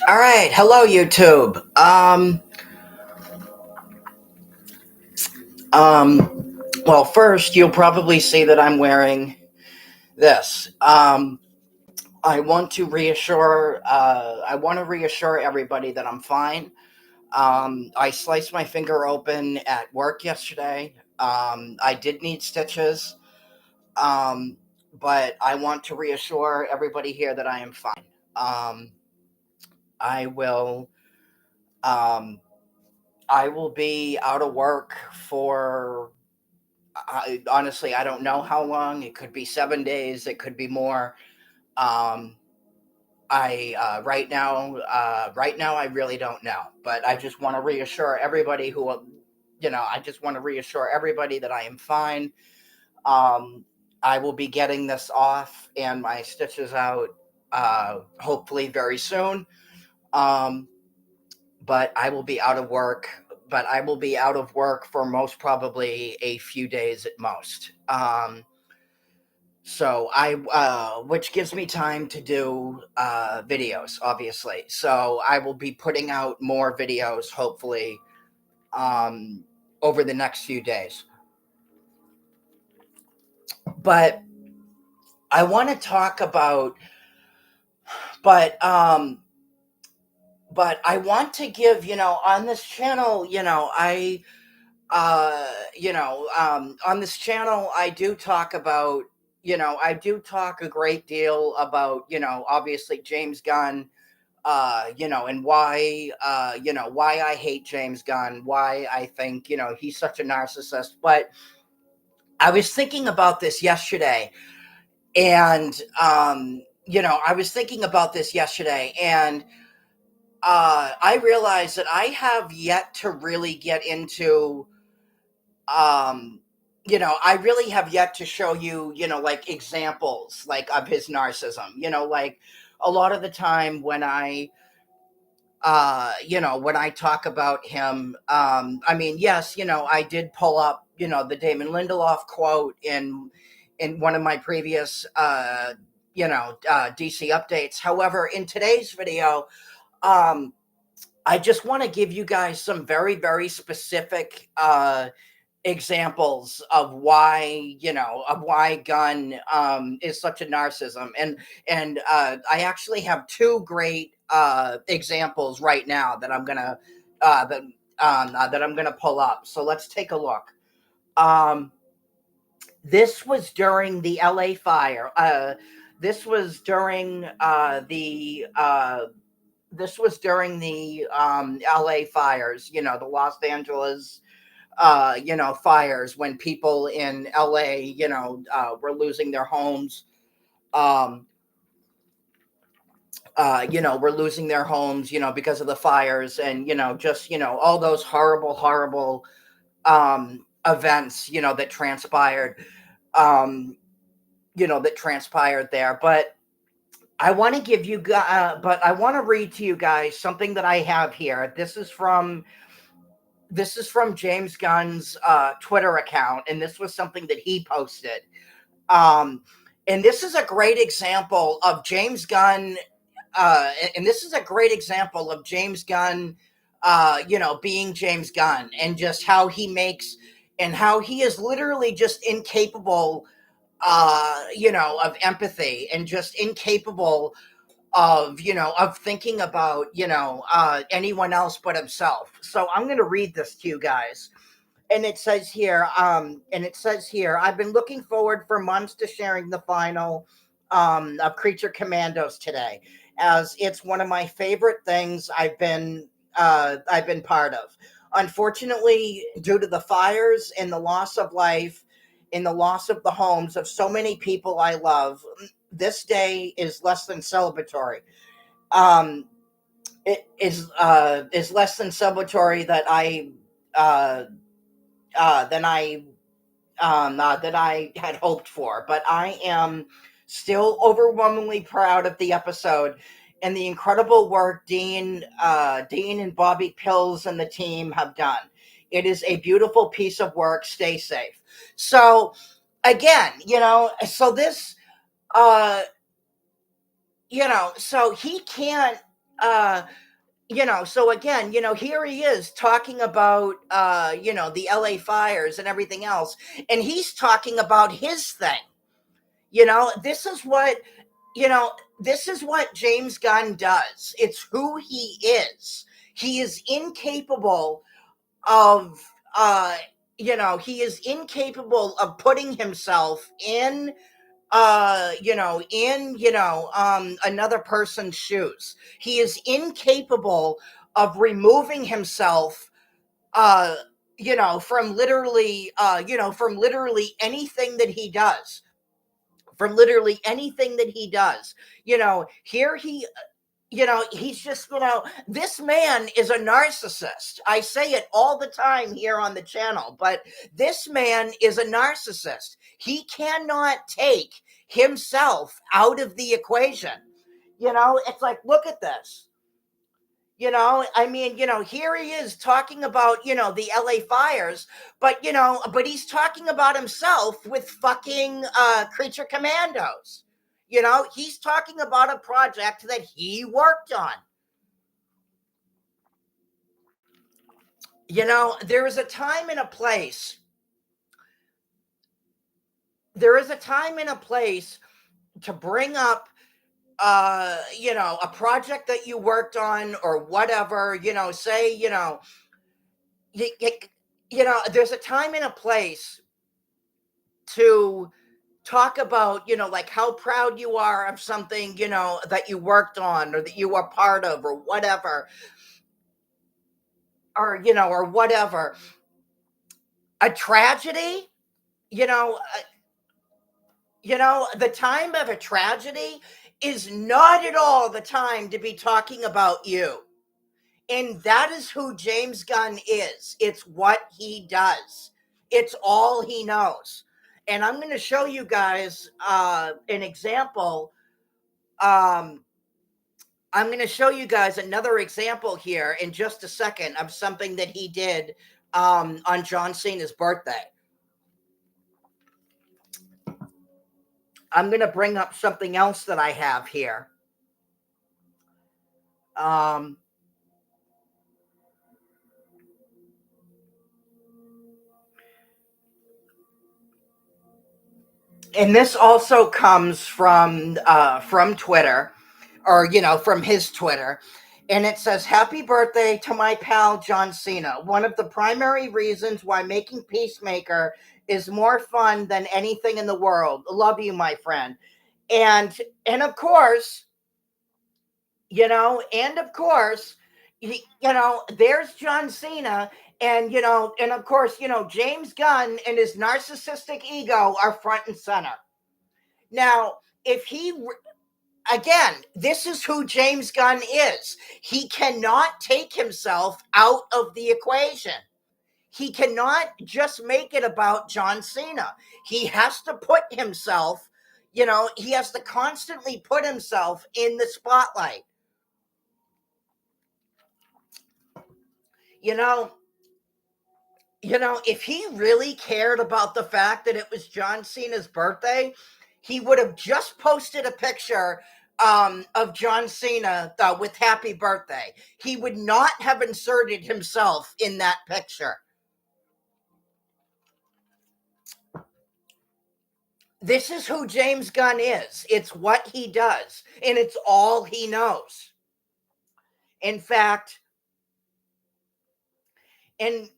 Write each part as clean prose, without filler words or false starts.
All right, hello YouTube. Well, first you'll probably see that I'm wearing this. I want to reassure everybody that I'm fine. I sliced my finger open at work yesterday. I did need stitches, um, but I want to reassure everybody here that I am fine. Um, I will. Um, I will be out of work for honestly, I don't know how long. It could be 7 days. It could be more. Um, I right now, I really don't know. But I just want to reassure everybody I just want to reassure everybody that I am fine. Um, I will be getting this off and my stitches out, hopefully very soon. Um, but I will be out of work. But I will be out of work for most probably a few days at most. Which gives me time to do videos, obviously. So I will be putting out more videos, hopefully, um, over the next few days. But I want to talk about, but but I want to give, on this channel, on this channel, I do talk about, I do talk a great deal about, obviously James Gunn, and why I hate James Gunn, why I think, he's such a narcissist. But I was thinking about this yesterday, and, I was thinking about this yesterday, and I realized that I have yet to really get into, um, I really have yet to show you, like examples like of his narcissism, like a lot of the time when I talk about him, I mean, yes, I did pull up, the Damon Lindelof quote in one of my previous, DC updates. However, in today's video, um, I just want to give you guys some very, very specific examples of why Gunn is such a narcissism, and I actually have two great examples right now that I'm gonna pull up. So let's take a look. Um, this was during the LA fire. This was during the LA fires. The Los Angeles fires, when people in LA, were losing their homes. Um, were losing their homes, because of the fires, and just all those horrible, horrible events, that transpired there. But I want to give you, but I want to read to you guys something that I have here. This is from James Gunn's Twitter account, and this was something that he posted. Um, and this is a great example of James Gunn. And this is a great example of James Gunn, being James Gunn, and just how he is literally just incapable, of empathy, and just incapable of thinking about, anyone else but himself. So I'm going to read this to you guys. And it says here, I've been looking forward for months to sharing the final of Creature Commandos today, as it's one of my favorite things I've been part of. Unfortunately, due to the fires and the loss of life, and the loss of the homes of so many people I love, this day is less than celebratory. Um, it is less than celebratory uh, than I had hoped for. But I am still overwhelmingly proud of the episode and the incredible work Dean and Bobby Pills and the team have done. It is a beautiful piece of work. Stay safe. So again, so this, uh, so he can't. uh so again, here he is talking about the LA fires and everything else, and he's talking about his thing. This is what you know this is what James Gunn does. It's who he is. He is incapable of he is incapable of putting himself in another person's shoes. He is incapable of removing himself from literally anything that he does. Here he's just, this man is a narcissist. I say it all the time here on the channel, but this man is a narcissist. He cannot take himself out of the equation. It's like, look at this. Here he is talking about, the LA fires, but he's talking about himself with fucking Creature Commandos. He's talking about a project that he worked on. There is a time and a place. There is a time and a place to bring up a project that you worked on or whatever, say, there's a time and a place to talk about, like how proud you are of something, that you worked on or that you were part of or whatever, or whatever. A tragedy, you know, the time of a tragedy is not at all the time to be talking about you. And that is who James Gunn is. It's what he does. It's all he knows. And I'm going to show you guys an example. I'm going to show you guys another example here in just a second of something that he did on John Cena's birthday. I'm going to bring up something else that I have here. And this also comes from Twitter, or from his Twitter, and it says, "Happy birthday to my pal John Cena. One of the primary reasons why making Peacemaker is more fun than anything in the world. Love you, my friend." And of course, there's John Cena, and of course, James Gunn and his narcissistic ego are front and center. Now, again, this is who James Gunn is. He cannot take himself out of the equation. He cannot just make it about John Cena. He has to put himself, he has to constantly put himself in the spotlight. If he really cared about the fact that it was John Cena's birthday, he would have just posted a picture of John Cena with happy birthday. He would not have inserted himself in that picture. This is who James Gunn is. It's what he does, and it's all he knows. In fact, and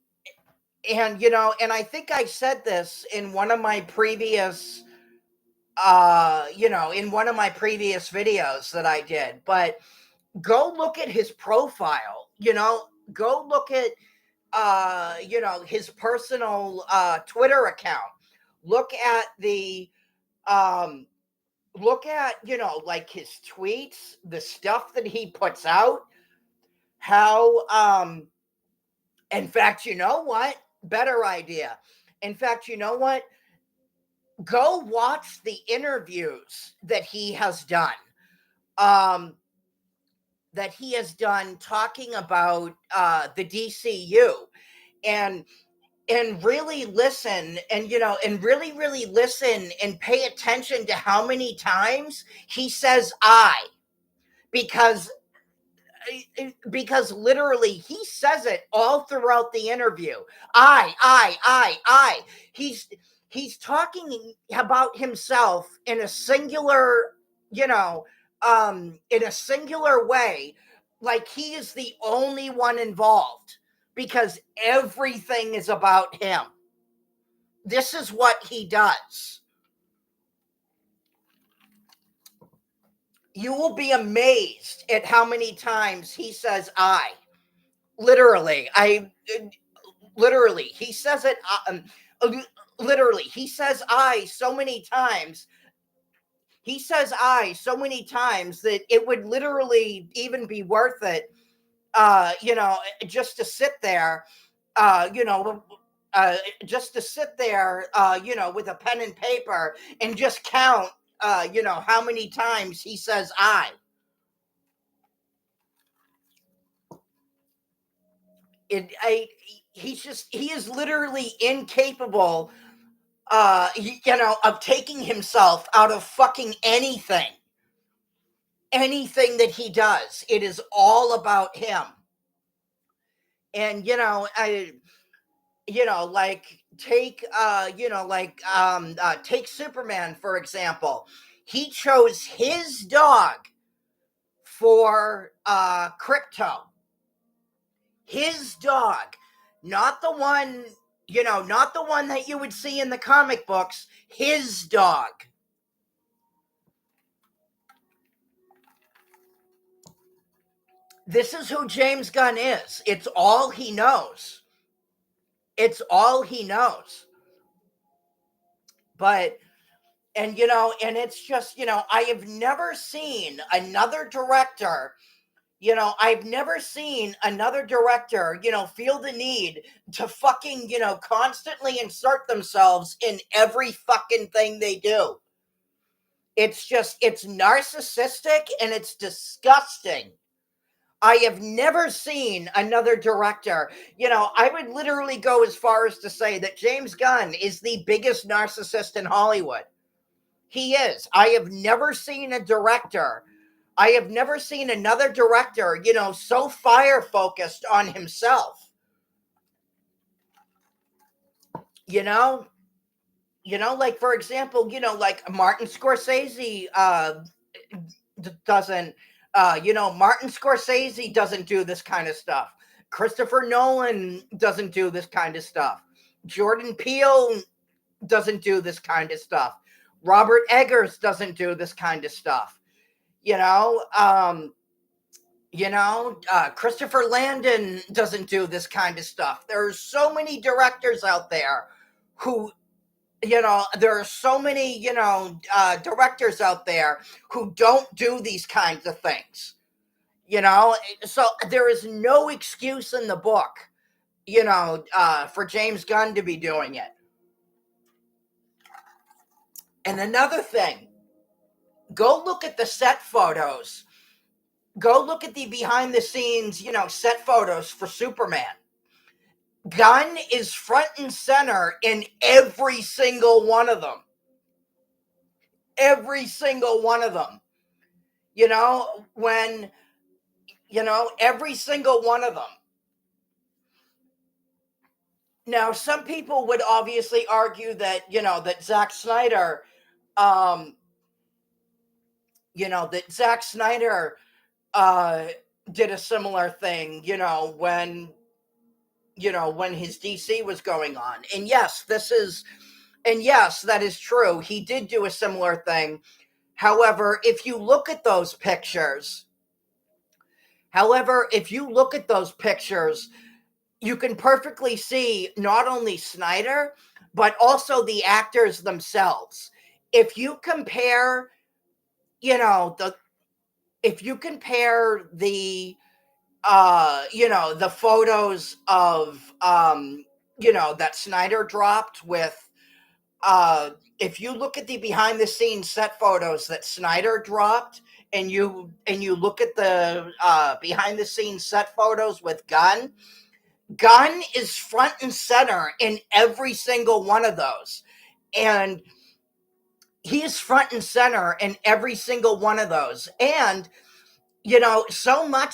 I think I said this in one of my previous in one of my previous videos that I did, but go look at his profile, go look at his personal Twitter account. Look at like his tweets, the stuff that he puts out, how in fact, you know what? Better idea. In fact, you know what? Go watch the interviews that he has done. Talking about the DCU, and really listen, and really listen and pay attention to how many times he says "I," because because literally he says it all throughout the interview. I. He's talking about himself in a singular, in a singular way, like he is the only one involved because everything is about him. This is what he does. You will be amazed at how many times he says I. Literally, he says it. Literally, he says I so many times. He says I so many times that it would literally even be worth it, just to sit there, uh, you know, just to sit there, with a pen and paper and just count, how many times he says I. He is literally incapable, of taking himself out of fucking anything that he does. It is all about him. And like take take Superman for example. He chose his dog for crypto. His dog, not the one, not the one that you would see in the comic books, his dog. This is who James Gunn is. It's all he knows. It's all he knows. But, and it's just, I have never seen another director, I've never seen another director, feel the need to fucking, constantly insert themselves in every fucking thing they do. It's narcissistic and it's disgusting. I have never seen another director. I would literally go as far as to say that James Gunn is the biggest narcissist in Hollywood. He is. I have never seen a director. I have never seen another director, so fire focused on himself. Like for example, like Martin Scorsese doesn't Martin Scorsese doesn't do this kind of stuff. Christopher Nolan doesn't do this kind of stuff. Jordan Peele doesn't do this kind of stuff. Robert Eggers doesn't do this kind of stuff. Christopher Landon doesn't do this kind of stuff. There's so many directors out there who there are so many, directors out there who don't do these kinds of things, so there is no excuse in the book, for James Gunn to be doing it. And another thing, go look at the set photos. Go look at the behind the scenes, set photos for Superman. Gunn is front and center in every single one of them. Every single one of them. Every single one of them. Now, some people would obviously argue that, that Zack Snyder, that Zack Snyder did a similar thing, when his DC was going on. And yes, that is true. He did do a similar thing. However, if you look at those pictures, you can perfectly see not only Snyder, but also the actors themselves. If you compare, the the photos of, that Snyder dropped with, if you look at the behind the scenes set photos that Snyder dropped, and you look at the behind the scenes set photos with Gunn is front and center in every single one of those. And he is front and center in every single one of those. And So much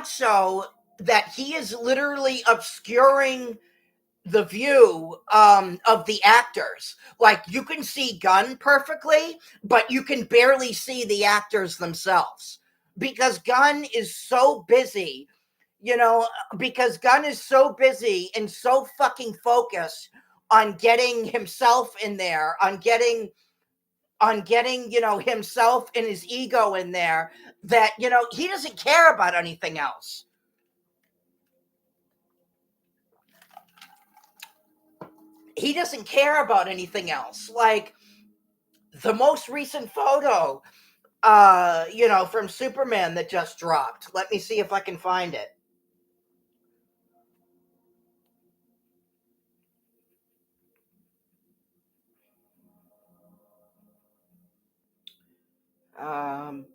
so that he is literally obscuring the view of the actors. Like, you can see Gunn perfectly, but you can barely see the actors themselves because Gunn is so busy, you know, because Gunn is so busy and so fucking focused on getting himself in there, on getting, himself and his ego in there, that, he doesn't care about anything else. He doesn't care about anything else. Like, the most recent photo, from Superman that just dropped. Let me see if I can find it. Um,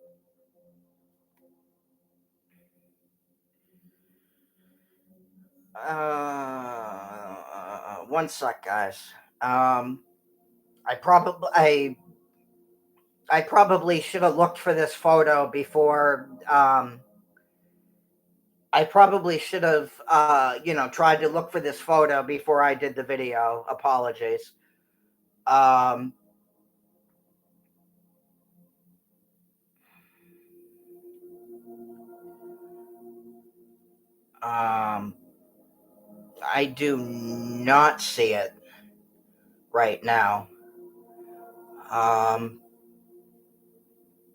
One sec, guys. Um, I probably should have looked for this photo before. I probably should have, tried to look for this photo before I did the video. Apologies. Um, um, I do not see it right now. Um,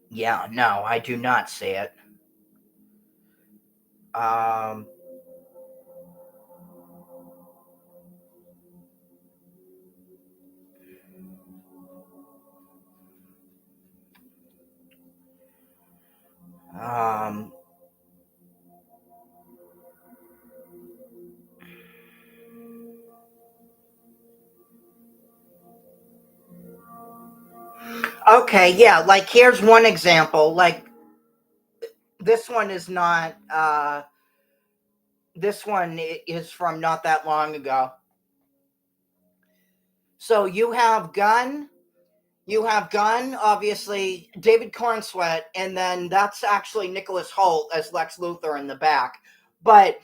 yeah, no, I do not see it. Um, um, okay, yeah, like, here's one example. Like, this one is not, this one is from not that long ago. So you have Gunn, obviously, David Cornsweet, and then that's actually Nicholas Hoult as Lex Luthor in the back. But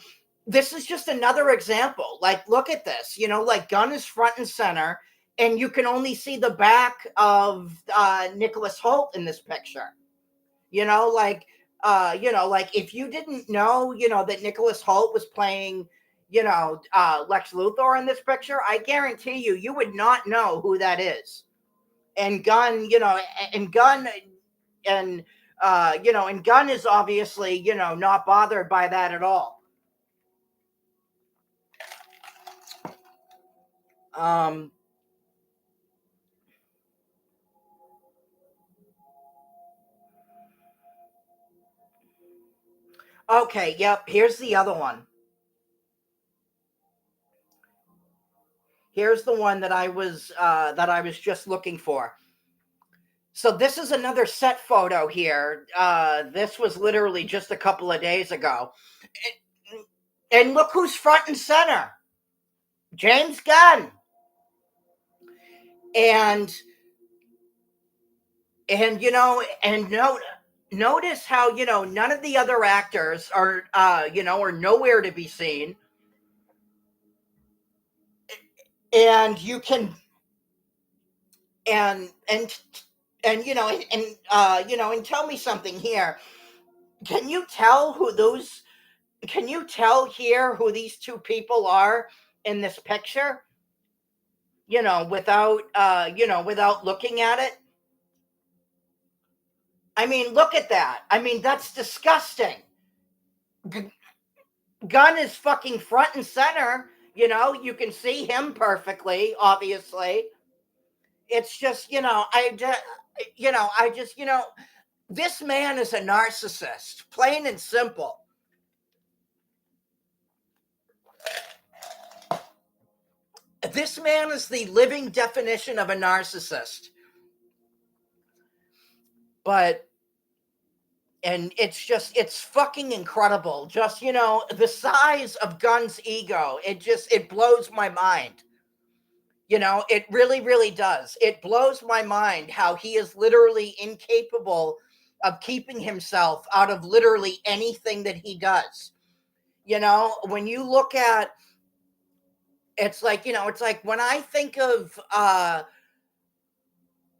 this is just another example. Like, look at this. Like, Gunn is front and center, and you can only see the back of Nicholas Hoult in this picture. Like, like, if you didn't know, that Nicholas Hoult was playing, Lex Luthor in this picture, I guarantee you would not know who that is. And Gunn, and Gunn, and Gunn is obviously, not bothered by that at all. Um, okay, yep. Here's the other one. Here's the one that I was just looking for. So this is another set photo here. This was literally just a couple of days ago. And look who's front and center. James Gunn. And notice how, none of the other actors are nowhere to be seen. And you can and and tell me something here. Can you tell who those can you tell here who these two people are in this picture? Without looking at it. I mean, look at that. I mean, that's disgusting. G- Gunn is fucking front and center. You can see him perfectly, obviously. It's just, this man is a narcissist, plain and simple. This man is the living definition of a narcissist. But and it's fucking incredible. Just, the size of Gunn's ego. It blows my mind. You know, it really, really does. It blows my mind how he is literally incapable of keeping himself out of literally anything that he does. You know, when you look at, it's like, it's like when I think of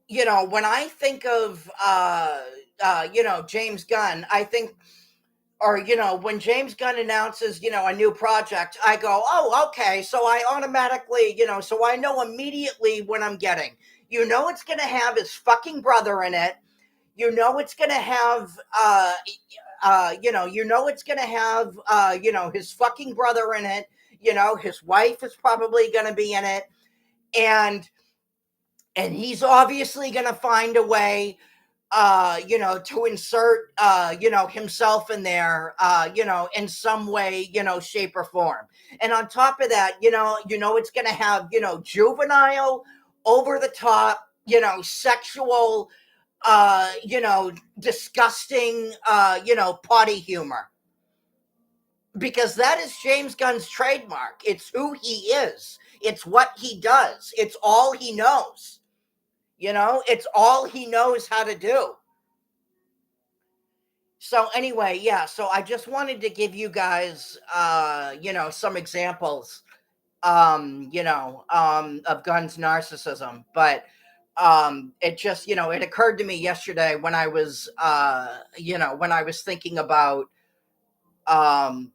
when I think of James Gunn, I think, or when James Gunn announces a new project, I go, oh, okay, so I automatically, so I know immediately what I'm getting. It's going to have his fucking brother in it. It's going to have it's going to have his fucking brother in it. His wife is probably going to be in it, and he's obviously going to find a way to insert, himself in there, in some way, shape or form. And on top of that, it's going to have, juvenile, over the top, sexual, disgusting, potty humor. Because that is James Gunn's trademark. It's who he is. It's what he does. It's all he knows. It's all he knows how to do. So anyway, yeah, so I just wanted to give you guys some examples of Gunn's narcissism, but it just, it occurred to me yesterday when I was when I was thinking about um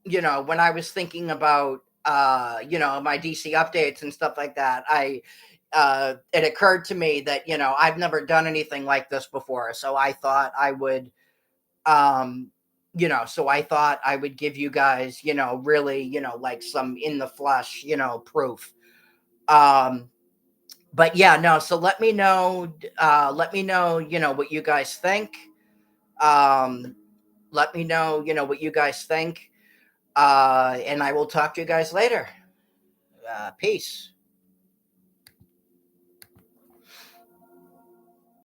when I was thinking about my DC updates and stuff like that. It occurred to me that I've never done anything like this before, so I thought I would give you guys, really, like some in the flesh, proof. Um, but yeah, no, so let me know, what you guys think. Um, Let me know, what you guys think. And I will talk to you guys later. Peace.